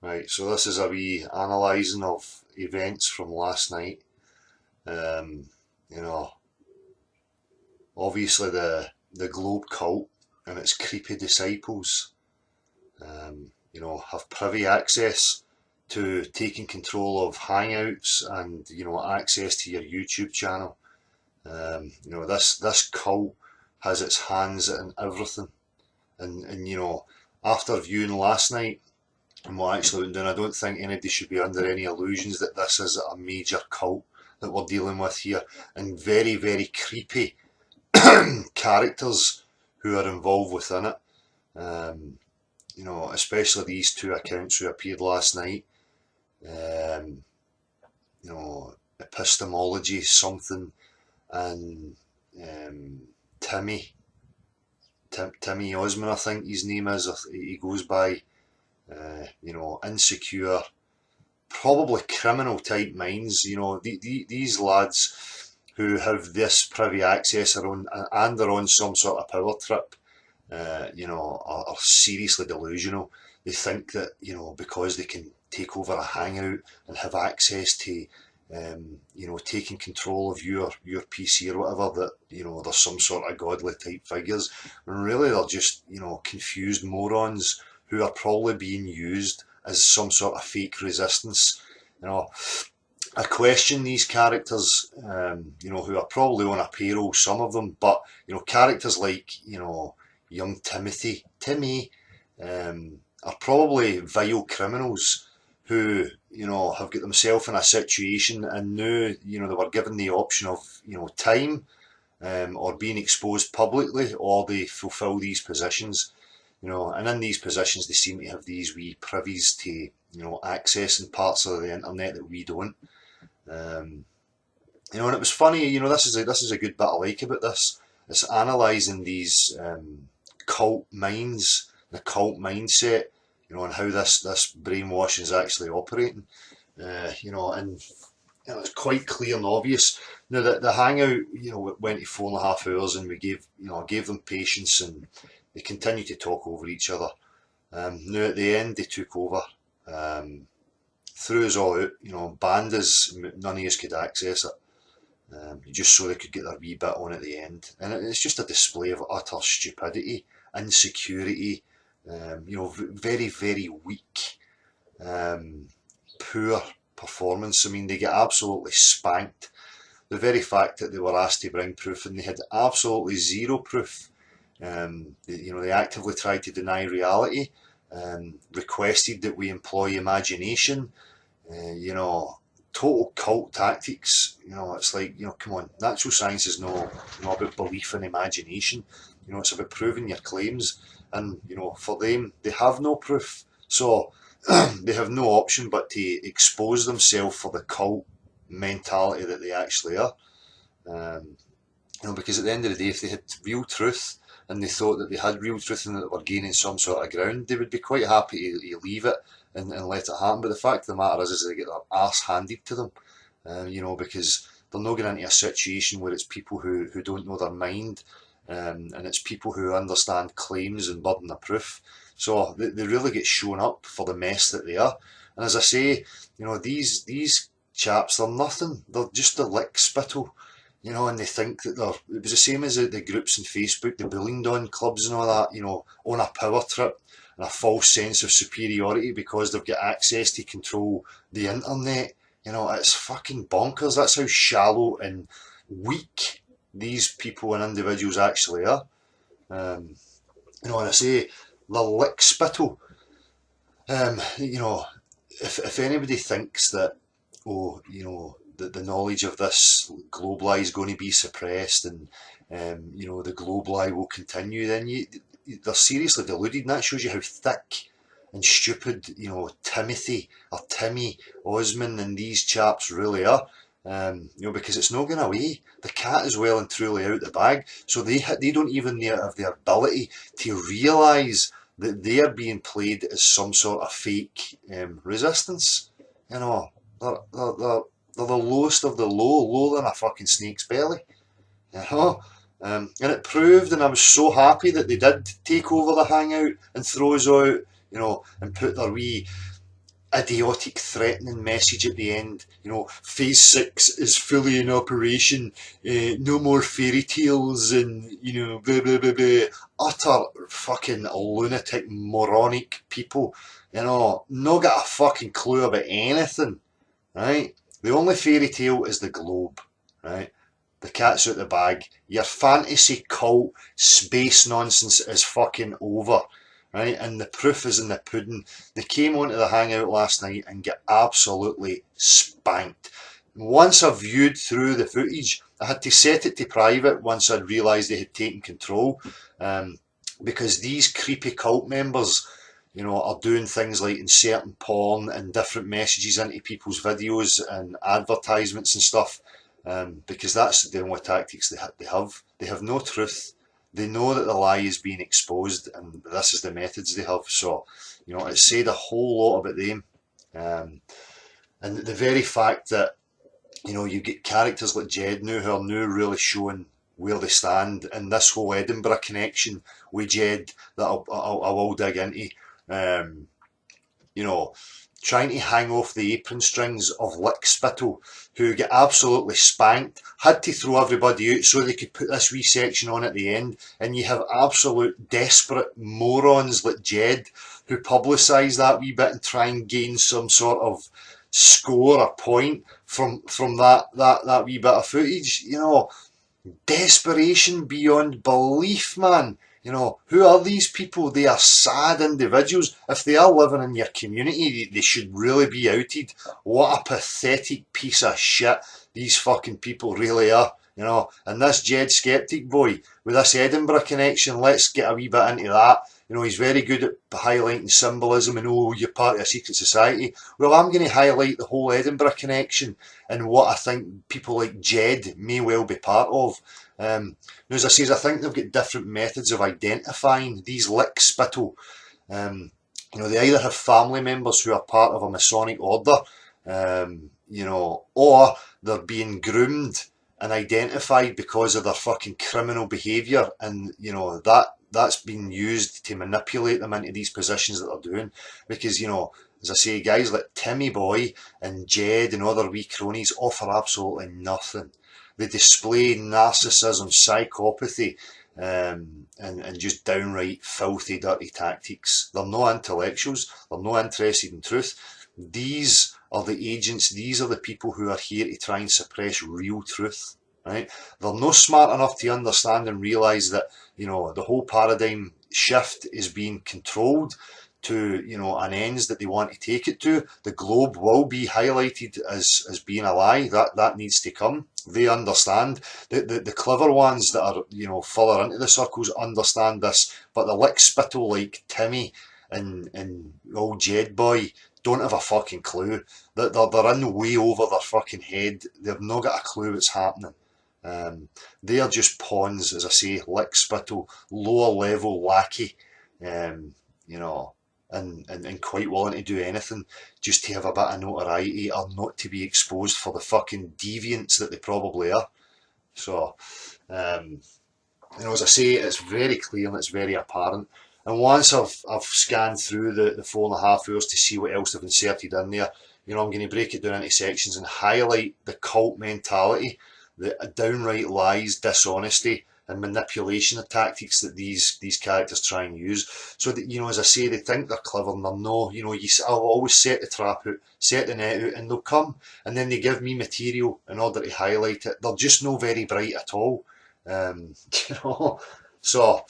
Right, so this is a wee analysing of events from last night. Um, you know, obviously the Globe cult and its creepy disciples, have privy access to taking control of Hangouts and access to your YouTube channel. This cult has its hands in everything, and after viewing last night and what actually went down, I don't think anybody should be under any illusions that this is a major cult that we're dealing with here, and very, very creepy characters who are involved within it. Especially these two accounts who appeared last night. Um, Epistemology something and Timmy Timmy Osman, I think his name is. He goes by. Insecure, probably criminal type minds. These lads who have this privy access and are on some sort of power trip, are seriously delusional. They think that, because they can take over a hangout and have access to, taking control of your PC or whatever, that, there's some sort of godly type figures, when really they're just, confused morons who are probably being used as some sort of fake resistance. I question these characters, who are probably on a payroll, some of them, but, characters like, young Timmy, are probably vile criminals who, have got themselves in a situation and knew, they were given the option of, time, or being exposed publicly, or they fulfil these positions. And in these positions they seem to have these wee privies to, accessing parts of the internet that we don't. And it was funny, this is a good bit I like about this. It's analysing these cult minds, the cult mindset, and how this brainwashing is actually operating. And it's quite clear and obvious. Now that the hangout, went to 4.5 hours, and we gave them patience, and they continued to talk over each other. Now at the end they took over, threw us all out, banned us, none of us could access it, just so they could get their wee bit on at the end. And it's just a display of utter stupidity, insecurity, very, very weak, poor performance. I mean, they get absolutely spanked. The very fact that they were asked to bring proof and they had absolutely zero proof. They actively tried to deny reality, requested that we employ imagination, total cult tactics. It's like, come on, natural science is no, about belief and imagination. It's about proving your claims, and for them, they have no proof, so they have no option but to expose themselves for the cult mentality that they actually are. Because at the end of the day, if they had real truth, and they thought that they had real truth and that they were gaining some sort of ground, they would be quite happy to leave it and let it happen. But the fact of the matter is they get their arse handed to them, because they're not getting into a situation where it's people who don't know their mind, and it's people who understand claims and burden of proof. So they really get shown up for the mess that they are. And as I say, these chaps, they're nothing. They're just a lick spittle. And they think that it was the same as the groups in Facebook, the bullying Don clubs and all that, on a power trip and a false sense of superiority because they've got access to control the internet. It's fucking bonkers. That's how shallow and weak these people and individuals actually are. And I say, the lick spittle. If anybody thinks that, that the knowledge of this globe lie is going to be suppressed, and the globe lie will continue, then they're seriously deluded, and that shows you how thick and stupid Timmy Osman and these chaps really are. Because it's not going away. The cat is well and truly out the bag, so they don't even have the ability to realise that they are being played as some sort of fake resistance. They're the lowest of the low, lower than a fucking snake's belly. And it proved, and I was so happy that they did take over the hangout and throw us out, and put their wee idiotic threatening message at the end. You know, phase 6 is fully in operation, no more fairy tales, and, you know, blah blah blah blah. Utter fucking lunatic moronic people, you know, no got a fucking clue about anything, right? The only fairy tale is the globe, right? The cat's out the bag. Your fantasy cult space nonsense is fucking over, right? And the proof is in the pudding. They came onto the hangout last night and get absolutely spanked. Once I viewed through the footage, I had to set it to private once I'd realised they had taken control, um, because these creepy cult members, you know, are doing things like inserting porn and different messages into people's videos and advertisements and stuff, because that's the only tactics they have. They have no truth. They know that the lie is being exposed, and this is the methods they have. So, you know, it said a whole lot about them. Um, and the very fact that, you know, you get characters like Jed now who are now really showing where they stand, and this whole Edinburgh connection with Jed that I will dig into. Um, you know, trying to hang off the apron strings of Lickspittle, who get absolutely spanked, had to throw everybody out so they could put this wee section on at the end, and you have absolute desperate morons like Jed who publicise that wee bit and try and gain some sort of score or point from that wee bit of footage. You know, desperation beyond belief, man. You know, who are these people? They are sad individuals. If they are living in your community, they should really be outed. What a pathetic piece of shit these fucking people really are. You know, and this Jed Skeptic boy with this Edinburgh connection, let's get a wee bit into that. You know, he's very good at highlighting symbolism and, oh, you're part of a secret society. Well, I'm going to highlight the whole Edinburgh connection and what I think people like Jed may well be part of. Now, as I say, I think they've got different methods of identifying these Lickspittle. You know, they either have family members who are part of a Masonic order, you know, or they're being groomed and identified because of their fucking criminal behaviour, and, you know, that's been used to manipulate them into these positions that they're doing. Because, you know, as I say, guys like Timmy Boy and Jed and other wee cronies offer absolutely nothing. They display narcissism, psychopathy, and just downright filthy, dirty tactics. They're no intellectuals. They're no interested in truth. These are the agents. These are the people who are here to try and suppress real truth. Right? They're no smart enough to understand and realise that, you know, the whole paradigm shift is being controlled to, you know, an ends that they want to take it to. The globe will be highlighted as being a lie. That needs to come. They understand. The clever ones that are, you know, further into the circles understand this, but the Lickspittle like Timmy and old Jed boy don't have a fucking clue. They're in way over their fucking head. They've not got a clue what's happening. They are just pawns, as I say, Lickspittle, lower level lackey, you know, and quite willing to do anything just to have a bit of notoriety or not to be exposed for the fucking deviants that they probably are. So, you know, as I say, it's very clear and it's very apparent. And once I've scanned through the 4.5 hours to see what else they've inserted in there, you know, I'm going to break it down into sections and highlight the cult mentality, the downright lies, dishonesty, and manipulation of tactics that these characters try and use. So that, you know, as I say, they think they're clever and they're no. You know, I'll always set the trap out, set the net out, and they'll come and then they give me material in order to highlight it. They're just no very bright at all. You know, so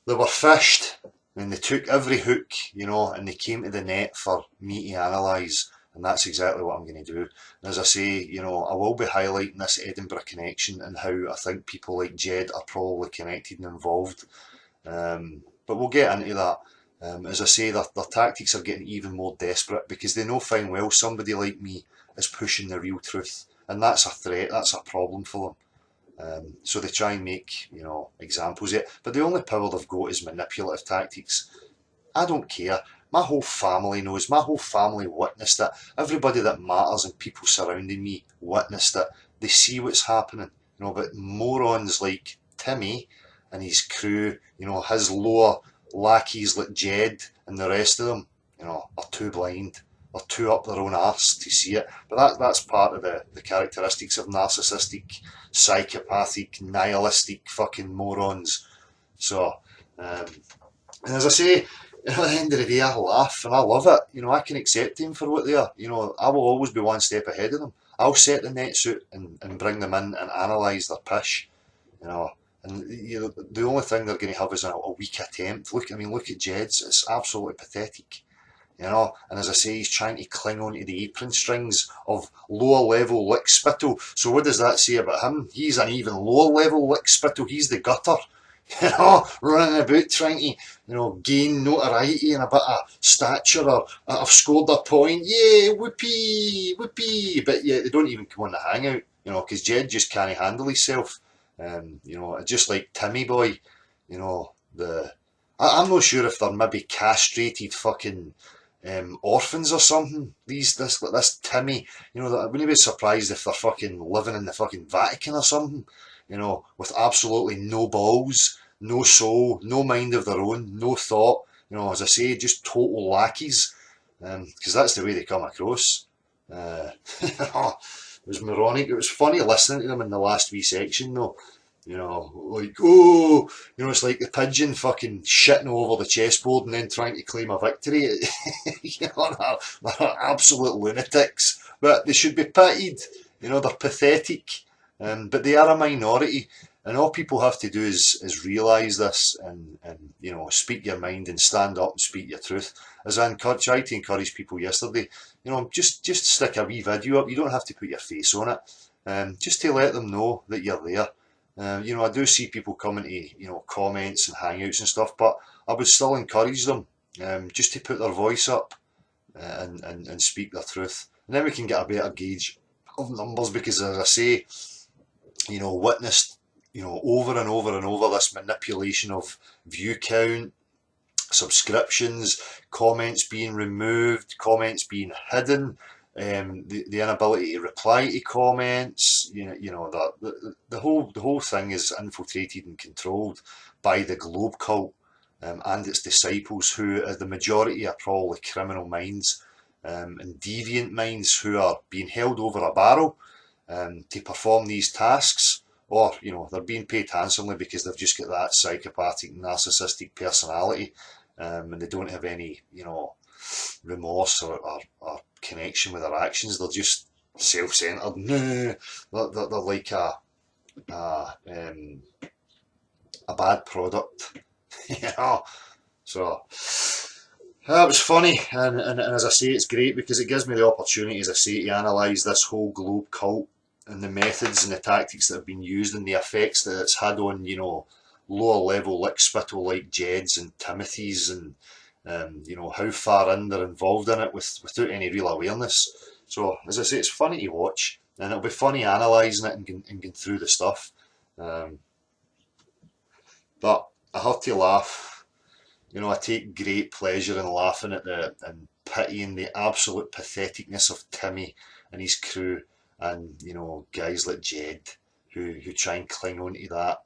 they were fished and they took every hook, you know, and they came to the net for me to analyse. And that's exactly what I'm going to do. And as I say, you know, I will be highlighting this Edinburgh connection and how I think people like Jed are probably connected and involved. But we'll get into that. As I say, their tactics are getting even more desperate because they know fine well somebody like me is pushing the real truth. And that's a threat, that's a problem for them. So they try and make, you know, examples of it. But the only power they've got is manipulative tactics. I don't care. My whole family knows. My whole family witnessed it. Everybody that matters and people surrounding me witnessed it. They see what's happening. You know, but morons like Timmy and his crew, you know, his lower lackeys like Jed and the rest of them, you know, are too blind. they're too up their own arse to see it. But that's part of the characteristics of narcissistic, psychopathic, nihilistic fucking morons. So, um, and as I say, at the end of the day, I laugh and I love it. I can accept them for what they are. I will always be one step ahead of them. I'll set the nets out and bring them in and analyse their pish. You know, and the only thing they're going to have is a weak attempt. Look at Jed's. It's absolutely pathetic. And as I say, he's trying to cling onto the apron strings of lower level lickspittle. So what does that say about him? He's an even lower level lickspittle. He's the gutter. Running about trying to, gain notoriety and a bit of stature, or I've scored a point, yeah, whoopee, whoopee. But yeah, they don't even come on the hangout, because Jed just can't handle himself. Just like Timmy Boy, I'm not sure if they're maybe castrated fucking orphans or something. This Timmy, I wouldn't be surprised if they're fucking living in the fucking Vatican or something. With absolutely no balls, no soul, no mind of their own, no thought. As I say, just total lackeys, because that's the way they come across. It was moronic. It was funny listening to them in the last wee section, though. It's like the pigeon fucking shitting over the chessboard and then trying to claim a victory. They're absolute lunatics, but they should be pitied. They're pathetic. But they are a minority, and all people have to do is realise this and speak your mind and stand up and speak your truth. As I tried to encourage people yesterday, just stick a wee video up. You don't have to put your face on it, just to let them know that you're there. I do see people coming to comments and hangouts and stuff, but I would still encourage them just to put their voice up and speak their truth, and then we can get a better gauge of numbers. Because as I say, witnessed, over and over and over this manipulation of view count, subscriptions, comments being removed, comments being hidden, the inability to reply to comments. The whole thing is infiltrated and controlled by the Globe cult and its disciples, who the majority are probably criminal minds and deviant minds who are being held over a barrel to perform these tasks, or they're being paid handsomely because they've just got that psychopathic, narcissistic personality, and they don't have any remorse or connection with their actions. They're just self-centered. They're like a bad product. So that was funny, and as I say, it's great because it gives me the opportunity, as I say, to analyse this whole Globe cult and the methods and the tactics that have been used and the effects that it's had on lower level lickspittle like Jeds and Timothys, and how far in they're involved in it without any real awareness. So as I say, it's funny to watch, and it'll be funny analysing it and going through the stuff. But I have to laugh. I take great pleasure in laughing at and pitying the absolute patheticness of Timmy and his crew, and guys like Jed who try and cling on to that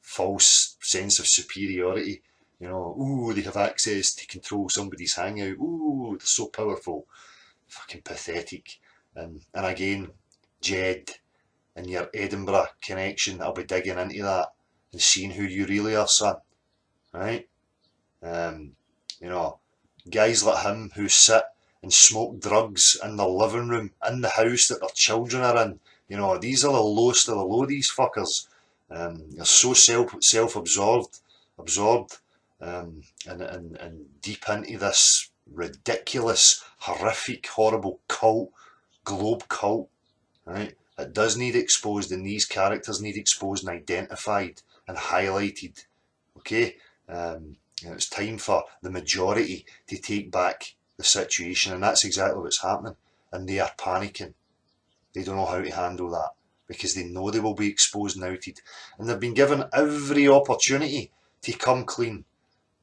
false sense of superiority. They have access to control somebody's hangout. They're so powerful. Fucking pathetic. And again, Jed and your Edinburgh connection, I'll be digging into that and seeing who you really are, son. Right? Guys like him who sit and smoke drugs in the living room, in the house that their children are in. These are the lowest of the low, these fuckers. They're so self-absorbed, and deep into this ridiculous, horrific, horrible cult, Globe cult, right? It does need exposed, and these characters need exposed and identified and highlighted. Okay, it's time for the majority to take back the situation, and that's exactly what's happening. And they are panicking. They don't know how to handle that because they know they will be exposed and outed, and they've been given every opportunity to come clean.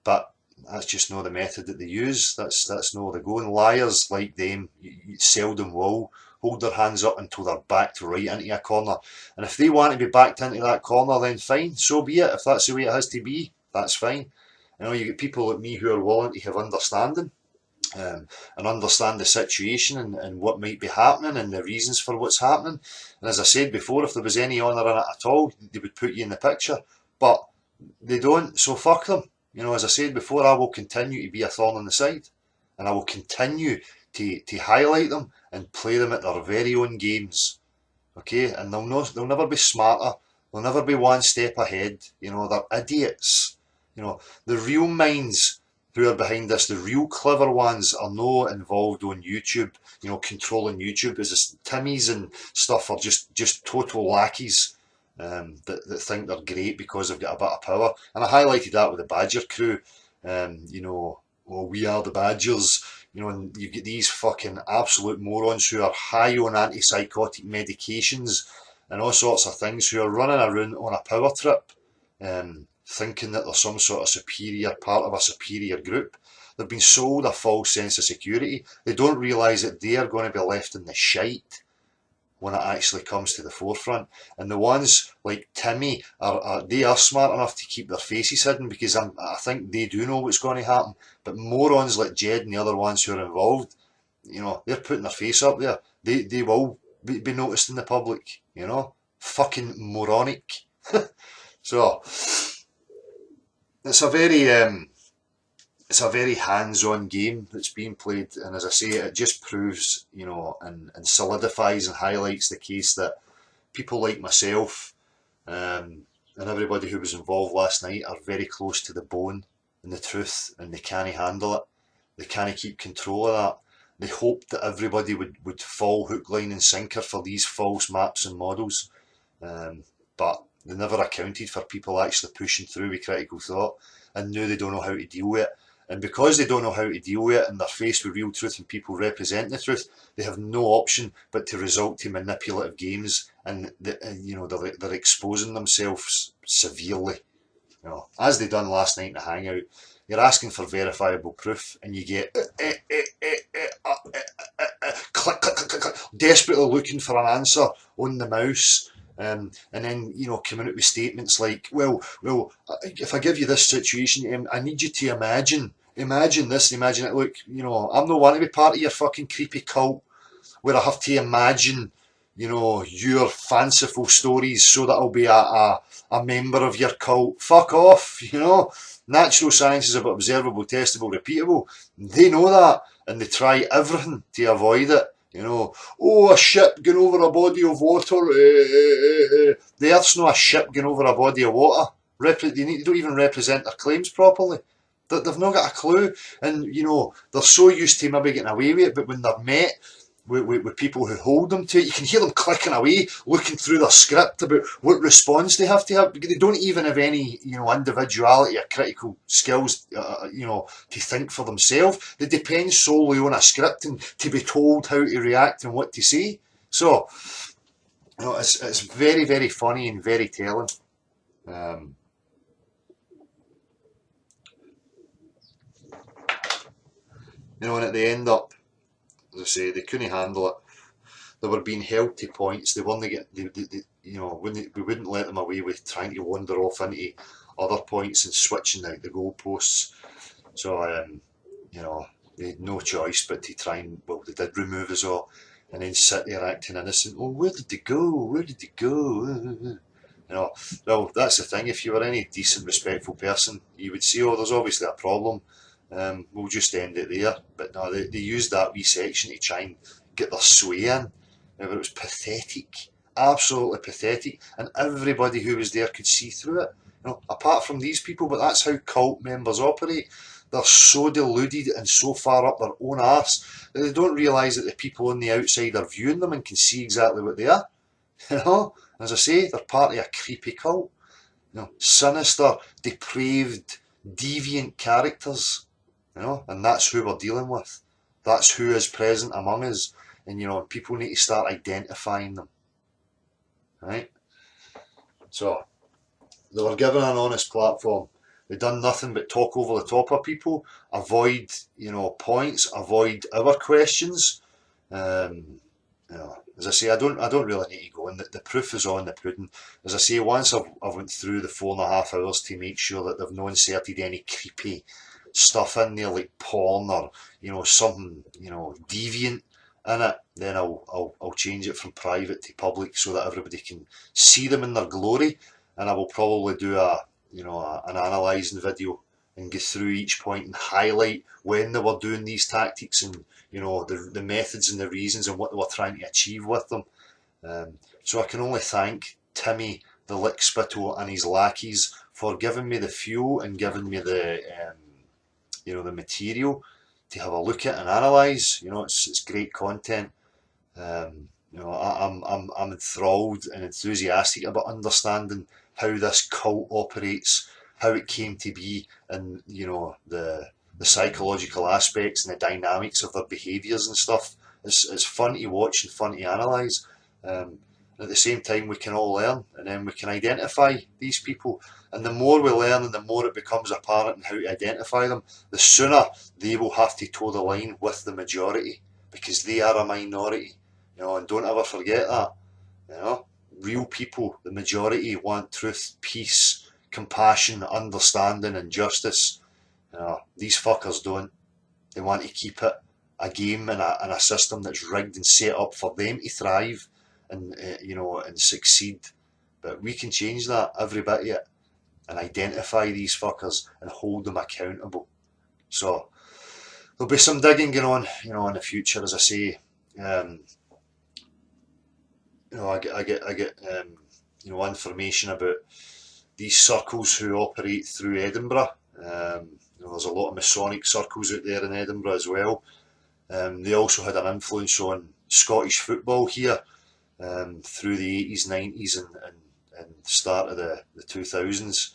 But that's just not the method that they use. That's not the going. Liars like them you seldom will hold their hands up until they're backed right into a corner. And if they want to be backed into that corner, then fine, so be it. If that's the way it has to be, that's fine. You get people like me who are willing to have understanding and understand the situation and what might be happening and the reasons for what's happening. And as I said before, if there was any honour in it at all, they would put you in the picture. But they don't, so fuck them. You know, as I said before, I will continue to be a thorn in the side, and I will continue to highlight them and play them at their very own games. Okay, and they'll never be smarter. They'll never be one step ahead. You know, they're idiots. You know, the real minds who are behind this, the real clever ones, are no involved on YouTube. You know, controlling YouTube. Is this Timmys and stuff are just total lackeys that think they're great because they've got a bit of power. And I highlighted that with the Badger crew. You know, well, we are the Badgers. You know, and you get these fucking absolute morons who are high on antipsychotic medications and all sorts of things, who are running around on a power trip, thinking that they're some sort of superior part of a superior group. They've been sold a false sense of security. They don't realise that they are going to be left in the shite when it actually comes to the forefront. And the ones like Timmy they are smart enough to keep their faces hidden, because I think they do know what's going to happen. But morons like Jed and the other ones who are involved, you know, they're putting their face up there. They will be noticed in the public, you know. Fucking moronic. So it's a very hands-on game that's being played, and as I say, it just proves, you know, and solidifies and highlights the case that people like myself and everybody who was involved last night are very close to the bone and the truth, and they can't handle it. They can't keep control of that. They hoped that everybody would fall hook, line and sinker for these false maps and models, but they never accounted for people actually pushing through with critical thought, and knew they don't know how to deal with it. And because they don't know how to deal with it, and they're faced with real truth and people representing the truth, they have no option but to resort to manipulative games, and you know, they're exposing themselves severely. You know, as they done last night in the hangout. You're asking for verifiable proof, and you get click, click, click, click, desperately looking for an answer on the mouse. And then, you know, coming out with statements like, well, if I give you this situation, I need you to imagine this, imagine it. Look, you know, I'm not wanting to be part of your fucking creepy cult where I have to imagine, you know, your fanciful stories so that I'll be a member of your cult. Fuck off, you know. Natural science is about observable, testable, repeatable. They know that, and they try everything to avoid it. You know, oh, a ship going over a body of water. The Earth's not a ship going over a body of water. They don't even represent their claims properly. They've not got a clue. And, you know, they're so used to maybe getting away with it, but when they're met with people who hold them to it, you can hear them clicking away, looking through their script about what response they have to have, because they don't even have any, you know, individuality or critical skills, you know, to think for themselves. They depend solely on a script and to be told how to react and what to say. So, you know, it's very, very funny and very telling. You know, and at the end up, as I say, they couldn't handle it. They were being held to points. They weren't you know, we wouldn't let them away with trying to wander off into other points and switching the goalposts. So, you know, they had no choice but to try and, well, they did remove us all, and then sit there acting innocent. Oh, where did they go? Where did they go? You know, well, that's the thing. If you were any decent, respectful person, you would see, oh, there's obviously a problem. We'll just end it there. But no, they used that wee section to try and get their sway in. But it was pathetic, absolutely pathetic, and everybody who was there could see through it. You know, apart from these people, but that's how cult members operate. They're so deluded and so far up their own arse that they don't realise that the people on the outside are viewing them and can see exactly what they are. You know, as I say, they're part of a creepy cult. You know, sinister, depraved, deviant characters. You know, and that's who we're dealing with. That's who is present among us. And, you know, people need to start identifying them. Right? So, they were given an honest platform. They've done nothing but talk over the top of people, avoid, you know, points, avoid our questions. You know, as I say, I don't really need to go in. The proof is on the pudding. As I say, once I've went through the 4.5 hours to make sure that they've not inserted any creepy stuff in there like porn or, something, deviant in it, then I'll change it from private to public so that everybody can see them in their glory. And I will probably do an analysing video and go through each point and highlight when they were doing these tactics and, the methods and the reasons and what they were trying to achieve with them. So I can only thank Timmy the Lickspittle and his lackeys for giving me the fuel and giving me the material to have a look at and analyse. It's great content. I'm enthralled and enthusiastic about understanding how this cult operates, how it came to be, and the psychological aspects and the dynamics of their behaviours and stuff. It's fun to watch and fun to analyse. At the same time, we can all learn, and then we can identify these people. And the more we learn and the more it becomes apparent in how to identify them, the sooner they will have to toe the line with the majority, because they are a minority. And don't ever forget that. Real people, the majority, want truth, peace, compassion, understanding, and justice. These fuckers don't. They want to keep it a game and a system that's rigged and set up for them to thrive and and succeed. But we can change that, every bit of it, and identify these fuckers and hold them accountable. So there'll be some digging going on, in the future, as I say. I get information about these circles who operate through Edinburgh. There's a lot of Masonic circles out there in Edinburgh as well. They also had an influence on Scottish football here through the 80s, 90s and start of the 2000s,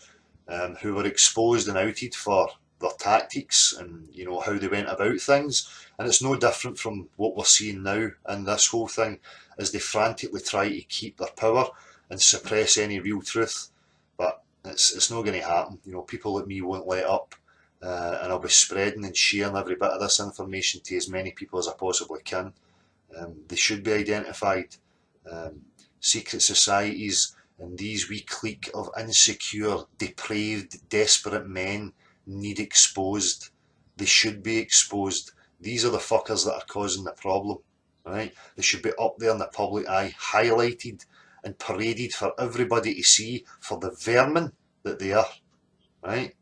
who were exposed and outed for their tactics and how they went about things. And it's no different from what we're seeing now in this whole thing, as they frantically try to keep their power and suppress any real truth. But it's not going to happen. People like me won't let up, and I'll be spreading and sharing every bit of this information to as many people as I possibly can. They should be identified. Secret societies and these wee clique of insecure, depraved, desperate men need exposed. They should be exposed. These are the fuckers that are causing the problem, right? They should be up there in the public eye, highlighted and paraded for everybody to see for the vermin that they are, right?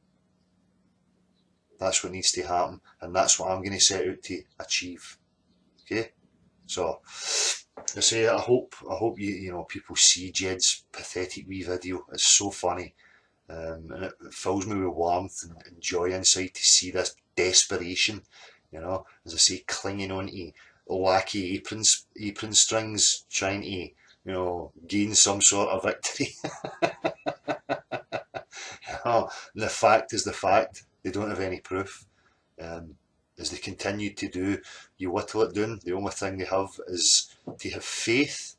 That's what needs to happen, and that's what I'm going to set out to achieve. Okay, so I say I hope people see Jed's pathetic wee video. It's so funny, and it fills me with warmth and joy inside to see this desperation. As I say, clinging on to lackey apron strings, trying to gain some sort of victory. And the fact is the fact. They don't have any proof. As they continue to do, you whittle it down. The only thing they have is to have faith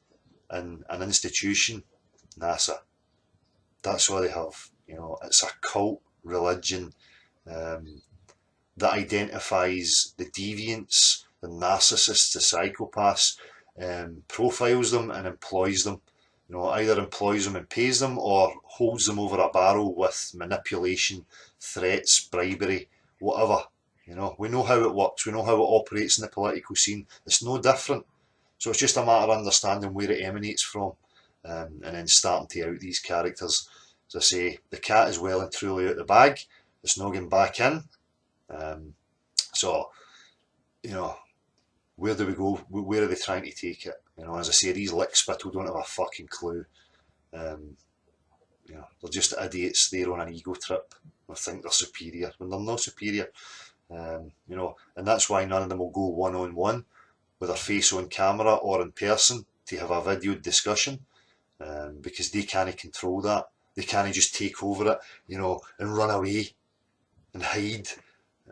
in an institution, NASA. That's all they have. It's a cult religion that identifies the deviants, the narcissists, the psychopaths, profiles them and employs them. Either employs them and pays them, or holds them over a barrel with manipulation, threats, bribery, whatever. We know how it works. We know how it operates in the political scene. It's no different. So it's just a matter of understanding where it emanates from, and then starting to out these characters. As I say, the cat is well and truly out the bag. It's not going back in. So, where do we go? Where are they trying to take it? As I say, these Lickspittle don't have a fucking clue. They're just idiots there on an ego trip. They think they're superior when they're not superior. And that's why none of them will go one-on-one with their face on camera or in person to have a videoed discussion, because they can't control that. They can't just take over it, and run away and hide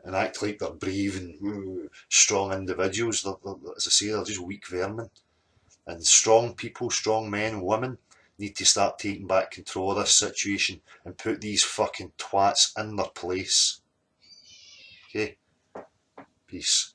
and act like they're brave and strong individuals. As I say, they're just weak vermin. And strong people, strong men and women, need to start taking back control of this situation and put these fucking twats in their place. Okay? Peace.